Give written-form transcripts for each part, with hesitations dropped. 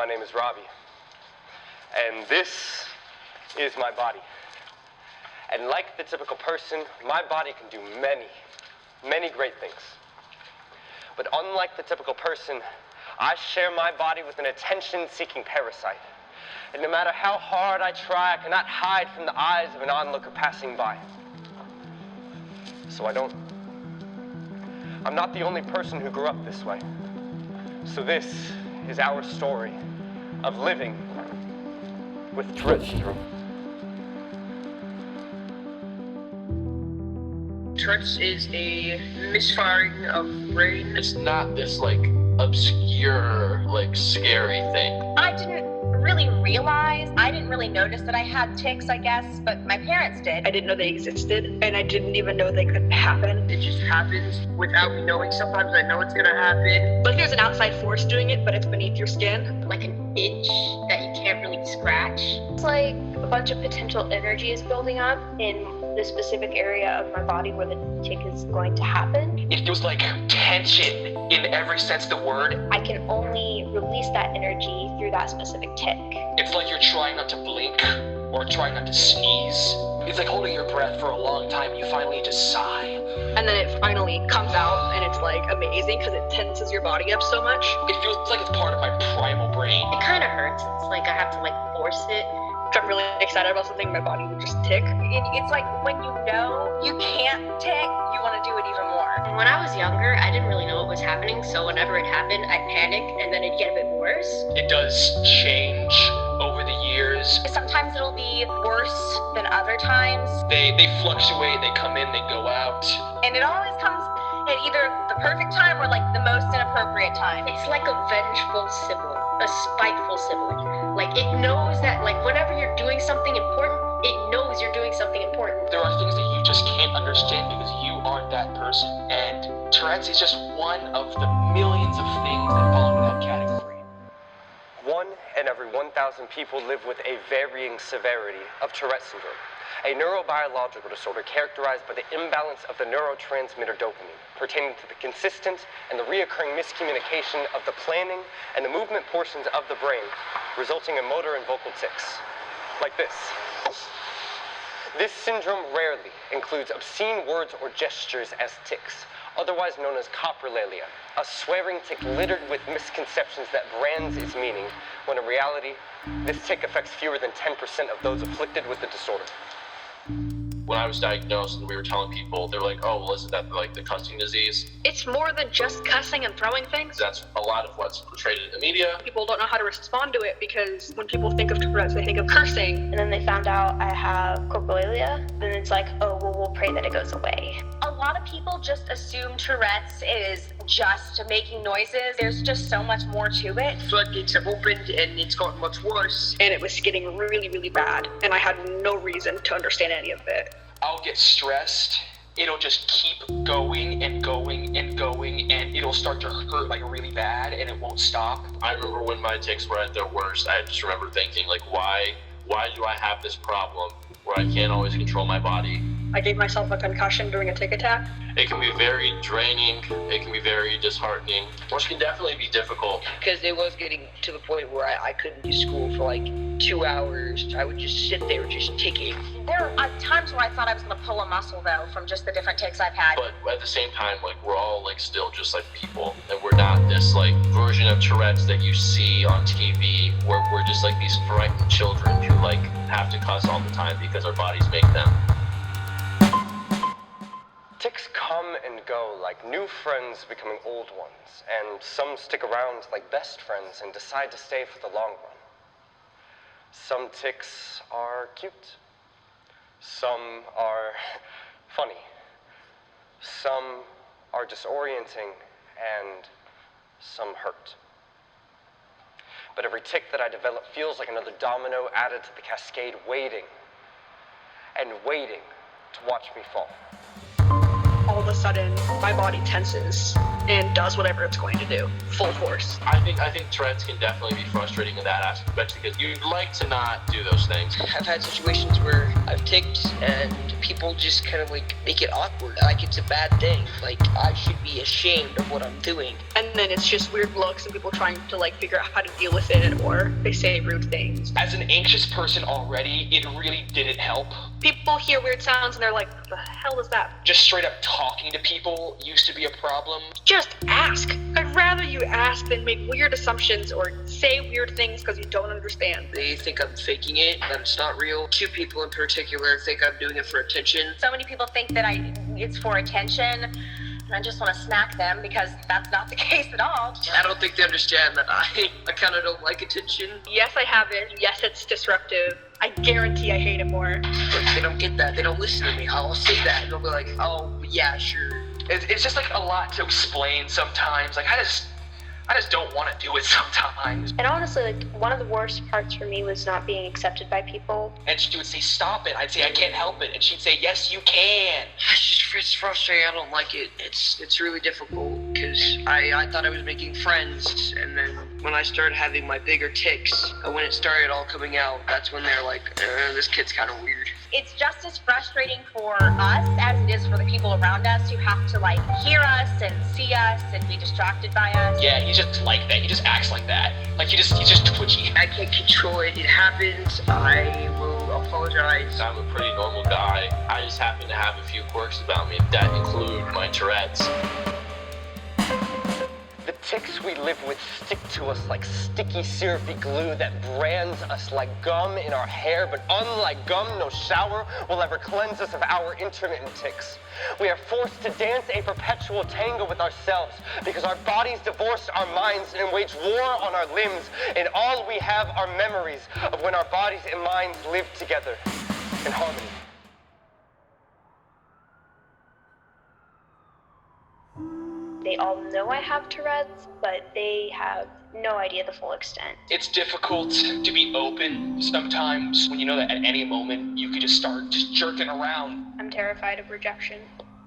My name is Robbie, and this is my body. And like the typical person, my body can do many great things. But unlike the typical person, I share my body with an attention-seeking parasite. And no matter how hard I try, I cannot hide from the eyes of an onlooker passing by. So I'm not the only person who grew up this way. So this is our story of living with Tourette Syndrome. Tourette's is a misfiring of the brain. It's not this obscure, scary thing. I didn't really realize, I didn't really notice that I had tics, I guess, but my parents did. I didn't know they existed, and I didn't even know they could happen. It just happens without me knowing. Sometimes I know it's gonna happen. Like there's an outside force doing it, but it's beneath your skin. Like an itch that you can't really scratch. It's like a bunch of potential energy is building up in the specific area of my body where the tic is going to happen. It feels like tension in every sense of the word. I can only release that energy through that specific tic. It's like you're trying not to blink or trying not to sneeze. It's like holding your breath for a long time. You finally just sigh. And then it finally comes out, and it's amazing because it tenses your body up so much. It feels like it's part of my primal brain. It kind of hurts. It's like I have to force it. If I'm really excited about something, my body will just tick. It's like when you know you can't tick, you want to do it even more. When I was younger, I didn't really know what was happening, so whenever it happened, I'd panic, and then it'd get a bit worse. It does change over the years. Sometimes it'll be worse than other times. They fluctuate, they come in, they go out. And it always comes at either the perfect time or the most inappropriate time. It's like a vengeful sibling, a spiteful sibling. It knows that whenever you're doing something important, it knows you're doing something important. There are things that you just can't understand because you aren't that person. And Tourette's is just one of the millions of things that fall into that category. 1 in every 1,000 people live with a varying severity of Tourette syndrome, a neurobiological disorder characterized by the imbalance of the neurotransmitter dopamine, pertaining to the consistent and the reoccurring miscommunication of the planning and the movement portions of the brain, resulting in motor and vocal tics, like this. This syndrome rarely includes obscene words or gestures as tics, otherwise known as coprolalia, a swearing tic littered with misconceptions that brands its meaning, when in reality, this tic affects fewer than 10% of those afflicted with the disorder. When I was diagnosed and we were telling people, they were like, oh, well, isn't that the cussing disease? It's more than just cussing and throwing things. That's a lot of what's portrayed in the media. People don't know how to respond to it because when people think of Tourette's, they think of cursing. And then they found out I have coprolalia. Then it's like, oh, well, we'll pray that it goes away. A lot of people just assume Tourette's is just making noises. There's just so much more to it. Floodgates have opened, and it's gotten much worse. And it was getting really, really bad. And I had no reason to understand any of it. I'll get stressed. It'll just keep going and going and going, and it'll start to hurt really bad, and it won't stop. I remember when my tics were at their worst. I just remember thinking, why do I have this problem where I can't always control my body? I gave myself a concussion during a tic attack. It can be very draining. It can be very disheartening, which can definitely be difficult. Because it was getting to the point where I couldn't do school for 2 hours. I would just sit there just ticking. There are times where I thought I was going to pull a muscle, though, from just the different tics I've had. But at the same time, we're all still just people, and we're not this version of Tourette's that you see on TV, where we're just these frightened children who have to cuss all the time because our bodies make them. Tics come and go like new friends becoming old ones, and some stick around like best friends and decide to stay for the long run. Some tics are cute. Some are funny. Some are disorienting, and some hurt. But every tic that I develop feels like another domino added to the cascade, waiting and waiting to watch me fall. All of a sudden my body tenses and does whatever it's going to do, full force. I think Tourette's can definitely be frustrating in that aspect because you'd like to not do those things. I've had situations where I've ticked and people just kind of like make it awkward, like it's a bad thing, like I should be ashamed of what I'm doing. And then it's just weird looks and people trying to like figure out how to deal with it, or they say rude things. As an anxious person already, it really didn't help. People hear weird sounds and they're like, what the hell is that? Just straight up talking to people used to be a problem. Just ask. I'd rather you ask than make weird assumptions or say weird things because you don't understand. They think I'm faking it, that it's not real. 2 people in particular think I'm doing it for attention. So many people think that it's for attention. And I just want to smack them because that's not the case at all. I don't think they understand that I kind of don't like attention. Yes, I have it. Yes, it's disruptive. I guarantee I hate it more. But they don't get that. They don't listen to me. I'll say that and they'll be like, oh, yeah, sure. It's just like a lot to explain sometimes. Like I just don't want to do it sometimes. And honestly, like, one of the worst parts for me was not being accepted by people. And she would say, stop it. I'd say, I can't help it. And she'd say, yes, you can. It's frustrating. I don't like it. It's really difficult because I thought I was making friends. And then when I started having my bigger tics, when it started all coming out, that's when they're like, this kid's kind of weird. It's just as frustrating for us as it is for the people around us who have to like hear us and see us and be distracted by us. Yeah, he's just like that. He just acts like that. Like he's just twitchy. I can't control it. It happens. I will apologize. I'm a pretty normal guy. I just happen to have a few quirks about me that include my Tourette's. The tics we live with stick to us like sticky, syrupy glue that brands us like gum in our hair, but unlike gum, no shower will ever cleanse us of our intermittent tics. We are forced to dance a perpetual tango with ourselves because our bodies divorce our minds and wage war on our limbs, and all we have are memories of when our bodies and minds lived together in harmony. They all know I have Tourette's, but they have no idea the full extent. It's difficult to be open sometimes when you know that at any moment you could just start just jerking around. I'm terrified of rejection,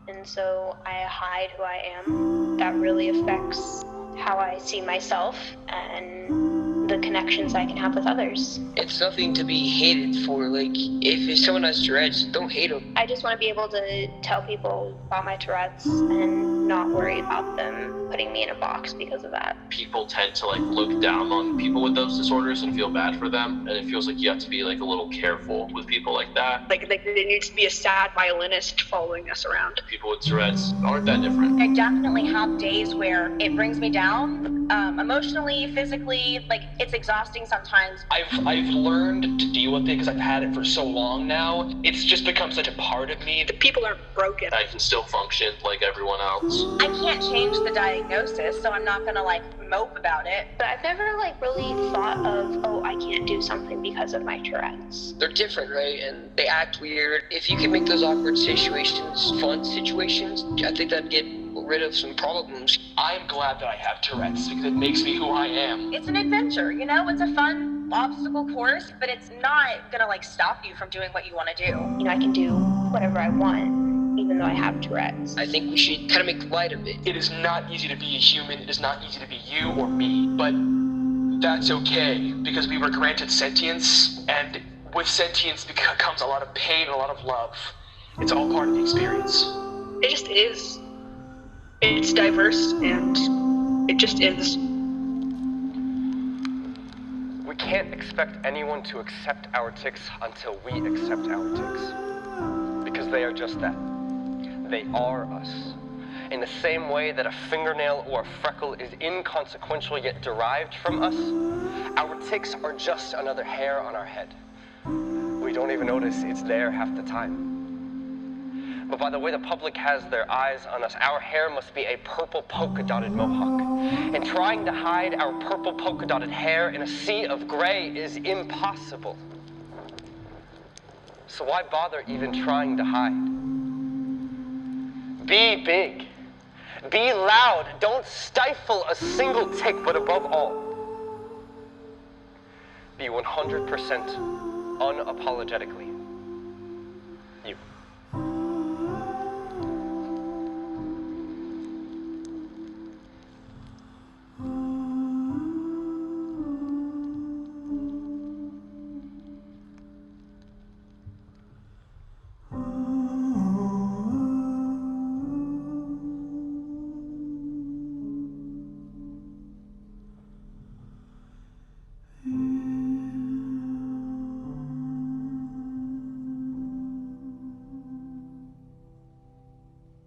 and so I hide who I am. That really affects how I see myself and the connections I can have with others. It's nothing to be hated for. Like, if someone has Tourette's, don't hate them. I just want to be able to tell people about my Tourette's and not worry about them putting me in a box because of that. People tend to like look down on people with those disorders and feel bad for them, and it feels like you have to be like a little careful with people like that. Like there needs to be a sad violinist following us around. People with Tourette's aren't that different. I definitely have days where it brings me down, emotionally, physically. Like, it's exhausting sometimes. I've learned to deal with it because I've had it for so long now. It's just become such a part of me. The people aren't broken. I can still function like everyone else. I can't change the diagnosis, so I'm not gonna like mope about it. But I've never like really thought of, oh, I can't do something because of my Tourette's. They're different, right? And they act weird. If you can make those awkward situations fun situations, I think that'd get rid of some problems. I'm glad that I have Tourette's because it makes me who I am. It's an adventure, you know? It's a fun obstacle course, but it's not gonna like stop you from doing what you want to do. You know, I can do whatever I want, even though I have Tourette's. I think we should kind of make light of it. It is not easy to be a human. It is not easy to be you or me, but that's okay because we were granted sentience, and with sentience comes a lot of pain and a lot of love. It's all part of the experience. It just is. It's diverse and it just is. We can't expect anyone to accept our tics until we accept our tics. Because they are just that. They are us. In the same way that a fingernail or a freckle is inconsequential yet derived from us, our tics are just another hair on our head. We don't even notice it's there half the time. But by the way the public has their eyes on us, our hair must be a purple polka-dotted mohawk. And trying to hide our purple polka-dotted hair in a sea of gray is impossible. So why bother even trying to hide? Be big. Be loud. Don't stifle a single tic, but above all, be 100% unapologetically